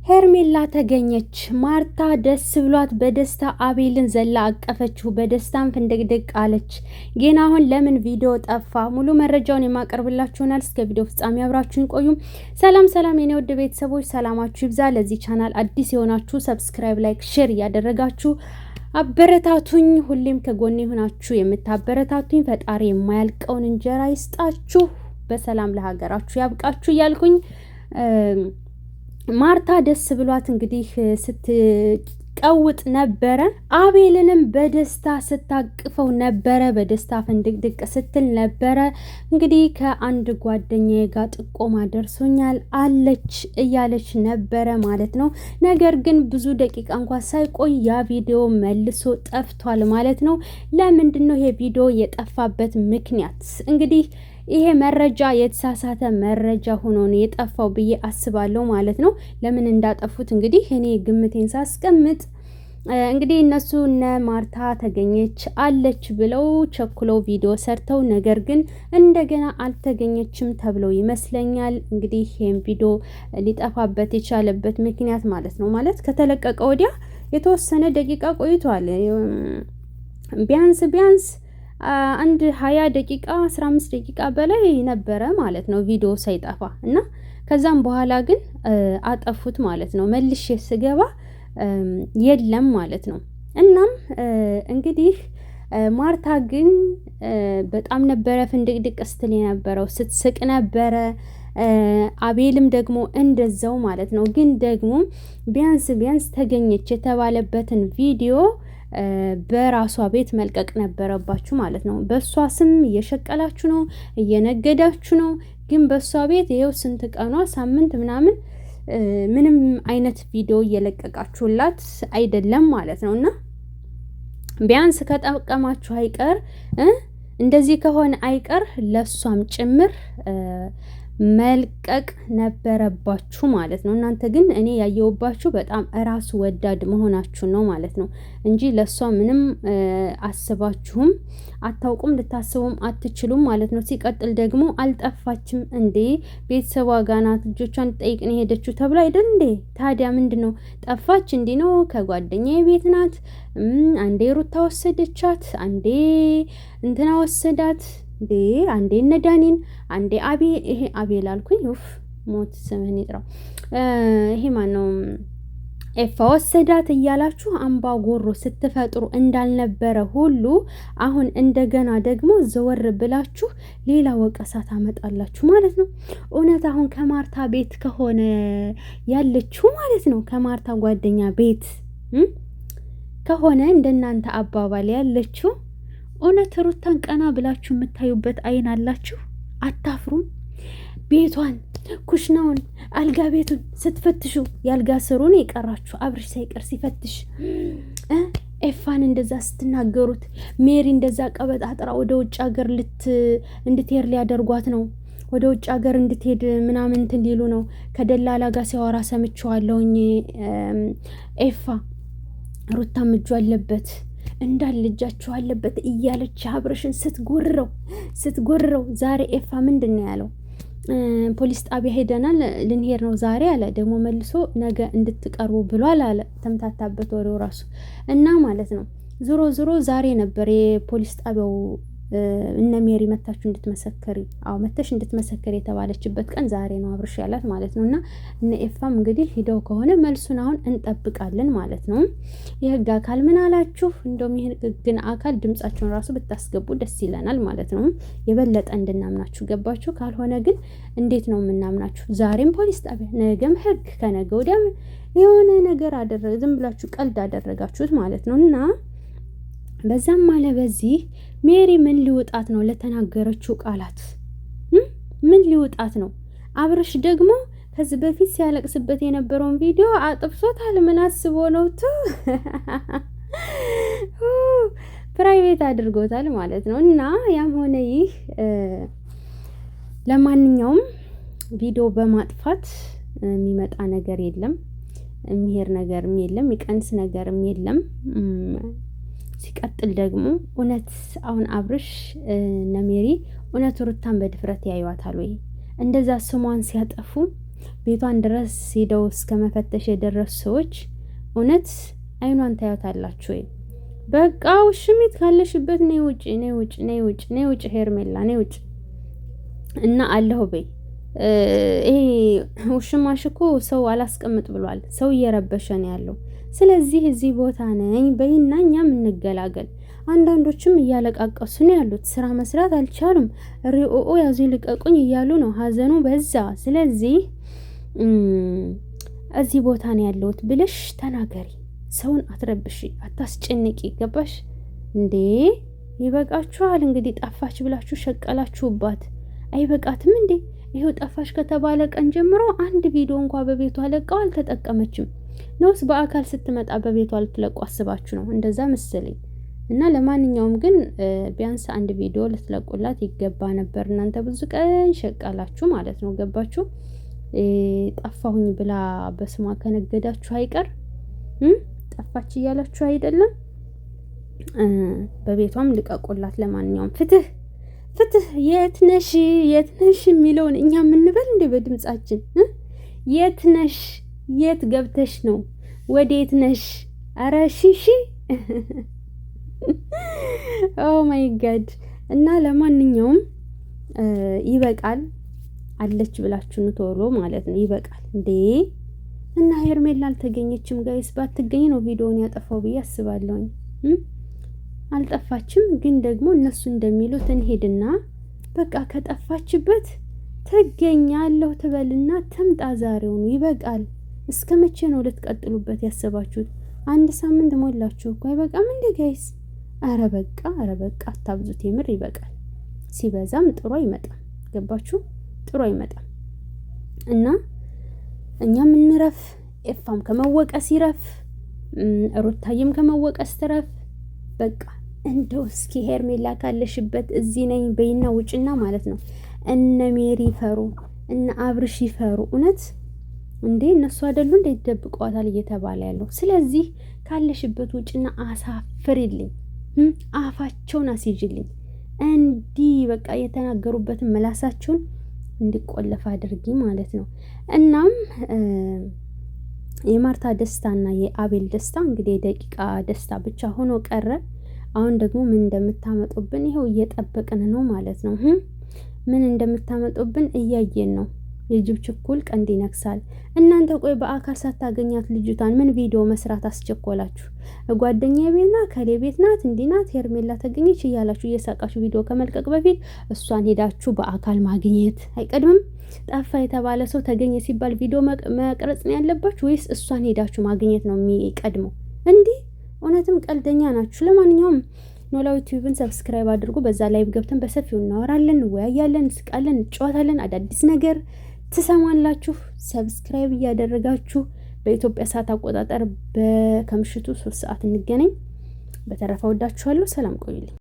ሄርሜላ ተገኘች። ማርታ ደስ ብሏት በደስታ አቤልን ዘላ አቀፈችው። በደስታም ፍንድቅድቅ አለች። ግን አሁን ለምን ቪዲዮ ጠፋ? ሙሉ መረጃውን የማቀርብላችሁ ይሆናል። እስከ ቪዲዮ ፍጻሜ አብራችሁን ቆዩም። ሰላም የኔ ውድ ቤተሰቦች ሰላማችሁ ይብዛ። ለዚህ ቻናል አዲስ የሆናችሁ ሰብስክራይብ፣ ላይክ፣ ሼር እያደረጋችሁ አበረታቱኝ። ሁሌም ከጎኔ ሆናችሁ የምታበረታቱኝ ፈጣሪ የማያልቀውን እንጀራ ይስጣችሁ፣ በሰላም ለሀገራችሁ ያብቃችሁ እያልኩኝ ማርታ ደስ ብሏት እንግዲህ ስትቀውጥ ነበረ። አቤልንም በደስታ ስታቅፈው ነበረ። በደስታ ፍንድቅድቅ ስትል ነበረ። እንግዲህ ከአንድ ጓደኛዬ ጋር ጥቆማ ደርሶኛል አለች እያለች ነበረ ማለት ነው። ነገር ግን ብዙ ደቂቃ እንኳን ሳይቆይ ያ ቪዲዮ መልሶ ጠፍቷል ማለት ነው። ለምንድን ነው ይሄ ቪዲዮ የጠፋበት ምክንያት? እንግዲህ ይሄ መረጃ የተሳሳተ መረጃ ሆኖ ነው የጠፋው ብዬ አስባለሁ ማለት ነው። ለምን እንዳጠፉት እንግዲህ እኔ ግምቴን ሳስቀምጥ እንግዲህ እነሱ እነ ማርታ ተገኘች አለች ብለው ቸኩለው ቪዲዮ ሰርተው ነገር ግን እንደገና አልተገኘችም ተብለው ይመስለኛል። እንግዲህ ይሄን ቪዲዮ ሊጠፋበት የቻለበት ምክንያት ማለት ነው ማለት ከተለቀቀ ወዲያ የተወሰነ ደቂቃ ቆይቷል። ቢያንስ አንድ 20 ደቂቃ 15 ደቂቃ በላይ ነበረ ማለት ነው ቪዲዮ ሳይጠፋ እና ከዛም በኋላ ግን አጠፉት ማለት ነው። መልሼ ስገባ የለም ማለት ነው። እናም እንግዲህ ማርታ ግን በጣም ነበረ ፍንድቅድቅ ስትል የነበረው፣ ስትስቅ ነበረ። አቤልም ደግሞ እንደዛው ማለት ነው። ግን ደግሞ ቢያንስ ተገኘች የተባለበትን ቪዲዮ በራሷ ቤት መልቀቅ ነበረባችሁ ማለት ነው። በሷ ስም እየሸቀላችሁ ነው፣ እየነገዳችሁ ነው። ግን በሷ ቤት ይኸው ስንት ቀኗ ሳምንት ምናምን ምንም አይነት ቪዲዮ እየለቀቃችሁላት አይደለም ማለት ነው። እና ቢያንስ ከጠቀማችሁ አይቀር እንደዚህ ከሆነ አይቀር ለሷም ጭምር መልቀቅ ነበረባችሁ ማለት ነው። እናንተ ግን እኔ ያየውባችሁ በጣም እራስ ወዳድ መሆናችሁን ነው ማለት ነው እንጂ ለሷ ምንም አስባችሁም አታውቁም፣ ልታስቡም አትችሉም ማለት ነው። ሲቀጥል ደግሞ አልጠፋችም እንዴ? ቤተሰቧ ጋር ናት፣ ልጆቿን ትጠይቅ ነው የሄደችው ተብሎ አይደል እንዴ? ታዲያ ምንድን ነው ጠፋች? እንዲህ ነው ከጓደኛዬ ቤት ናት፣ አንዴ ሩታ ወሰደቻት፣ አንዴ እንትና ወሰዳት እንዴ፣ አንዴ እነ ዳኒን፣ አንዴ ይሄ አቤል አልኩኝ፣ ኡፍ ሞት ስምህን ይጥራው። ይሄ ማነው ኤፋ ወሰዳት እያላችሁ አምባ ጎሮ ስትፈጥሩ እንዳልነበረ ሁሉ አሁን እንደገና ደግሞ ዘወር ብላችሁ ሌላ ወቀሳ ታመጣላችሁ ማለት ነው። እውነት አሁን ከማርታ ቤት ከሆነ ያለችው ማለት ነው፣ ከማርታ ጓደኛ ቤት ከሆነ እንደናንተ አባባል ያለችው እውነት ሩታን ቀና ብላችሁ የምታዩበት አይን አላችሁ? አታፍሩም? ቤቷን፣ ኩሽናውን፣ አልጋ ቤቱን ስትፈትሹ ያልጋ ስሩን የቀራችሁ አብርሽ ሳይቀር ሲፈትሽ ኤፋን እንደዛ ስትናገሩት፣ ሜሪ እንደዛ ቀበጣጥራ ወደ ውጭ ሀገር እንድትሄድ ሊያደርጓት ነው። ወደ ውጭ ሀገር እንድትሄድ ምናምን እንትን ሊሉ ነው። ከደላላ ጋር ሲያወራ ሰምቼዋለሁኝ። ኤፋ ሩታም እጁ አለበት እንዳለ እጃችሁ አለበት እያለች አብርሽን ስትጎርረው ዛሬ ኤፋ ምንድን ነው ያለው? ፖሊስ ጣቢያ ሄደናል ልንሄድ ነው ዛሬ አለ። ደግሞ መልሶ ነገ እንድትቀርቡ ብሏል አለ። ተምታታበት ወሬው ራሱ እና ማለት ነው። ዞሮ ዛሬ ነበር የፖሊስ ጣቢያው እነ ሜሪ መታችሁ እንድትመሰከሪ መተሽ እንድትመሰከሪ የተባለችበት ቀን ዛሬ ነው አብርሽ ያላት ማለት ነው። እና እነ ኤፋም እንግዲህ ሂደው ከሆነ መልሱን አሁን እንጠብቃለን ማለት ነው። የህግ አካል ምን አላችሁ? እንደውም የህግን አካል ድምጻቸውን ራሱ ብታስገቡ ደስ ይለናል ማለት ነው፣ የበለጠ እንድናምናችሁ። ገባችሁ? ካልሆነ ግን እንዴት ነው የምናምናችሁ? ዛሬም ፖሊስ ጣቢያ፣ ነገም ህግ፣ ከነገ ወዲያም የሆነ ነገር ዝም ብላችሁ ቀልድ አደረጋችሁት ማለት ነው። እና በዛም አለ በዚህ ሜሪ ምን ሊወጣት ነው? ለተናገረችው ቃላት ምን ሊወጣት ነው? አብርሽ ደግሞ ከዚህ በፊት ሲያለቅስበት የነበረውን ቪዲዮ አጥፍቶታል። ምን አስቦ ነው? ፕራይቬት አድርጎታል ማለት ነው። እና ያም ሆነ ይህ ለማንኛውም ቪዲዮ በማጥፋት የሚመጣ ነገር የለም፣ የሚሄድ ነገርም የለም፣ የሚቀንስ ነገርም የለም። ሲቀጥል ደግሞ እውነት አሁን አብርሽ ነሜሪ እውነት ሩታን በድፍረት ያዩዋታል ወይ? እንደዛ ስሟን ሲያጠፉ ቤቷን ድረስ ሄደው እስከ መፈተሽ የደረሱ ሰዎች እውነት አይኗን ታያታላችሁ ወይ? በቃ ውሽሚት ካለሽበት ነይ ውጭ፣ ነይ ውጭ፣ ነይ ውጭ፣ ነይ ውጭ፣ ሄርሜላ ነይ ውጭ እና አለሁ በይ። ይሄ ውሽማሽ እኮ ሰው አላስቀምጥ ብሏል። ሰው እየረበሸ ነው ያለው። ስለዚህ እዚህ ቦታ ነኝ በይና እኛም እንገላገል። አንዳንዶችም እያለቃቀሱ ነው ያሉት። ስራ መስራት አልቻሉም። ሪኦኦ ያዙ ልቀቁኝ እያሉ ነው። ሀዘኑ በዛ። ስለዚህ እዚህ ቦታ ነው ያለሁት ብለሽ ተናገሪ። ሰውን አትረብሺ፣ አታስጨንቂ። ገባሽ እንዴ? ይበቃችኋል። እንግዲህ ጠፋች ብላችሁ ሸቀላችሁባት። አይበቃትም እንዴ? ይሄው ጠፋሽ ከተባለ ቀን ጀምሮ አንድ ቪዲዮ እንኳ በቤቷ ለቀው አልተጠቀመችም። ነውስ በአካል ስትመጣ በቤቷ ልትለቁ አስባችሁ ነው? እንደዛ መሰለኝ። እና ለማንኛውም ግን ቢያንስ አንድ ቪዲዮ ልትለቁላት ይገባ ነበር። እናንተ ብዙ ቀን ሸቀላችሁ ማለት ነው። ገባችሁ? ጠፋሁኝ ብላ በስሟ ከነገዳችሁ አይቀር ጠፋች እያላችሁ አይደለም። በቤቷም ልቀቁላት። ለማንኛውም ፍትህ ፍትህ። የት ነሽ የት ነሽ የሚለውን እኛ የምንበል እንደ በድምጻችን የት ነሽ? የት ገብተሽ ነው? ወዴት ነሽ? አረ ሺሺ ኦ ማይ ጋድ። እና ለማንኛውም ይበቃል። አለች ብላችሁ ቶሎ ማለት ነው። ይበቃል እንዴ! እና ሄርሜላ አልተገኘችም ጋይስ። ባትገኝ ነው ቪዲዮውን ያጠፋው ብዬ አስባለሁኝ። አልጠፋችም፣ ግን ደግሞ እነሱ እንደሚሉት እንሄድና በቃ ከጠፋችበት ትገኛለሁ ትበልና ትምጣ ዛሬውኑ። ይበቃል። እስከ መቼ ነው ልትቀጥሉበት ያሰባችሁት? አንድ ሳምንት ሞላችሁ እኮ። አይበቃም እንዴ ጋይስ? አረ በቃ አታብዙት። የምር ይበቃል። ሲበዛም ጥሩ አይመጣም። ገባችሁ? ጥሩ አይመጣም። እና እኛም እንረፍ። ኤፋም ከመወቀስ ይረፍ፣ ሩታይም ከመወቀስ ትረፍ። በቃ እንደው እስኪ ሄርሜላ ካለሽበት እዚህ ነኝ በይና ውጭና ማለት ነው። እነ ሜሪ ይፈሩ፣ እነ አብርሽ ይፈሩ። እውነት እንዴ እነሱ አይደሉ እንዴ ይደብቀዋታል እየተባለ ያለው። ስለዚህ ካለሽበት ውጭና አሳፍሪልኝ፣ አፋቸውን አስይዥልኝ። እንዲህ በቃ የተናገሩበትን መላሳቸውን እንዲቆለፍ አድርጊ ማለት ነው። እናም የማርታ ደስታና የአቤል ደስታ እንግዲህ የደቂቃ ደስታ ብቻ ሆኖ ቀረ። አሁን ደግሞ ምን እንደምታመጡብን ይኸው እየጠበቅን ነው ማለት ነው። ምን እንደምታመጡብን እያየን ነው። የጅብ ችኩል ቀንድ ይነክሳል። እናንተ ቆይ በአካል ሳታገኛት ልጅቷን ምን ቪዲዮ መስራት አስቸኮላችሁ? ጓደኛ ቤት ናት፣ ከሌ ቤት ናት፣ እንዲህ ናት፣ ሄርሜላ ተገኘች እያላችሁ እየሳቃችሁ ቪዲዮ ከመልቀቅ በፊት እሷን ሄዳችሁ በአካል ማግኘት አይቀድምም? ጠፋ የተባለ ሰው ተገኘ ሲባል ቪዲዮ መቅረጽ ነው ያለባችሁ ወይስ እሷን ሄዳችሁ ማግኘት ነው የሚቀድመው? እንዲህ እውነትም ቀልደኛ ናችሁ። ለማንኛውም ኖላዊ ቲቪን ሰብስክራይብ አድርጉ። በዛ ላይ ገብተን በሰፊው እናወራለን፣ እንወያያለን፣ እንስቃለን፣ እንጫወታለን። አዳዲስ ነገር ትሰማላችሁ። ሰብስክራይብ እያደረጋችሁ በኢትዮጵያ ሰዓት አቆጣጠር ከምሽቱ 3 ሰዓት እንገናኝ። በተረፈ ወዳችኋለሁ። ሰላም ቆዩልኝ።